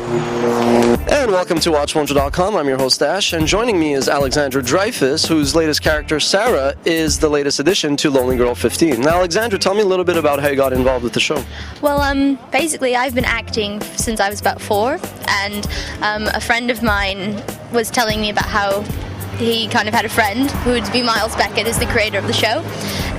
And welcome to WatchMojo.com. I'm your host Ash, and joining me is Alexandra Dreyfus, whose latest character, Sarah, is the latest addition to LonelyGirl15. Now, Alexandra, tell me a little bit about how you got involved with the show. Well, basically, I've been acting since I was about 4, and a friend of mine was telling me about how he kind of had a friend who would be Miles Beckett, is the creator of the show,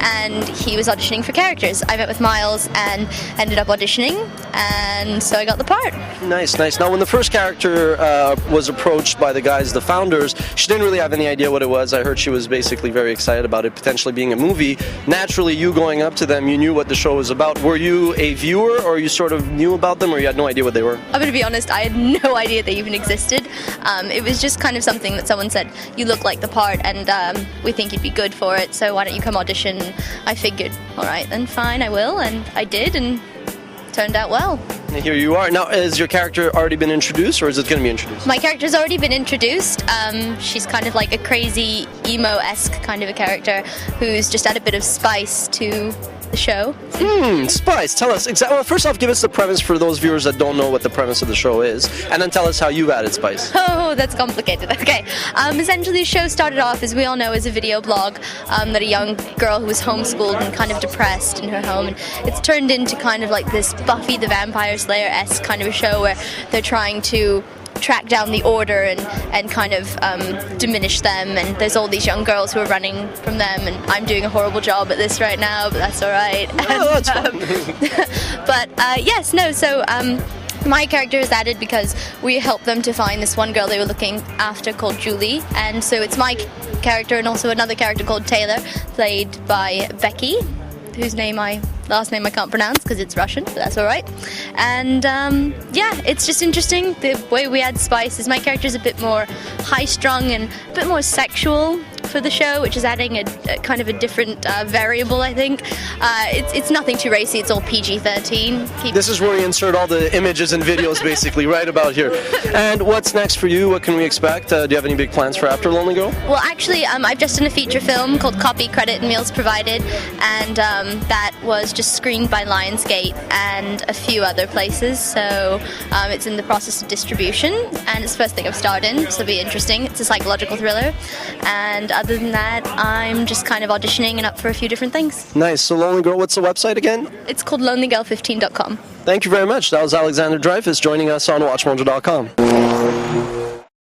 and he was auditioning for characters. I met with Miles and ended up auditioning, and so I got the part. Nice, nice. Now, when the first character was approached by the guys, the founders, she didn't really have any idea what it was. I heard she was basically very excited about it potentially being a movie. Naturally, you going up to them, you knew what the show was about. Were you a viewer, or you sort of knew about them, or you had no idea what they were? I'm going to be honest, I had no idea they even existed. It was just kind of something that someone said, you look like the part, and we think you'd be good for it, so why don't you come audition? I figured, all right, then fine, I will, and I did, and turned out well. And here you are. Now, has your character already been introduced, or is it going to be introduced? My character's already been introduced. She's kind of like a crazy, emo-esque kind of a character who's just add a bit of spice to the show. Spice. Tell us exactly. Well, first off, give us the premise for those viewers that don't know what the premise of the show is, and then tell us how you've added spice. Oh, that's complicated. Okay. Essentially, the show started off, as we all know, as a video blog that a young girl who was homeschooled and kind of depressed in her home, and it's turned into kind of like this Buffy the Vampire Slayer-esque kind of a show where they're trying to track down the Order and kind of diminish them, and there's all these young girls who are running from them, and I'm doing a horrible job at this right now, but that's alright. Oh, that's fun. But yes, no, so my character is added because we helped them to find this one girl they were looking after called Julie, and so it's my character and also another character called Taylor, played by Becky, whose last name I can't pronounce because it's Russian, but that's alright. And yeah, it's just interesting. The way we add spice is my character is a bit more high-strung and a bit more sexual for the show, which is adding a kind of a different variable, I think. It's nothing too racy, it's all PG-13. This is where we insert all the images and videos, basically, right about here. And what's next for you? What can we expect? Do you have any big plans for after Lonely Girl? Well, actually, I've just done a feature film called Copy, Credit, and Meals Provided, and that was just screened by Lionsgate and a few other places, so it's in the process of distribution, and it's the first thing I've starred in, so it'll be interesting. It's a psychological thriller, and other than that, I'm just kind of auditioning and up for a few different things. Nice. So Lonely Girl, what's the website again? It's called LonelyGirl15.com. Thank you very much. That was Alexandra Dreyfus joining us on WatchMojo.com.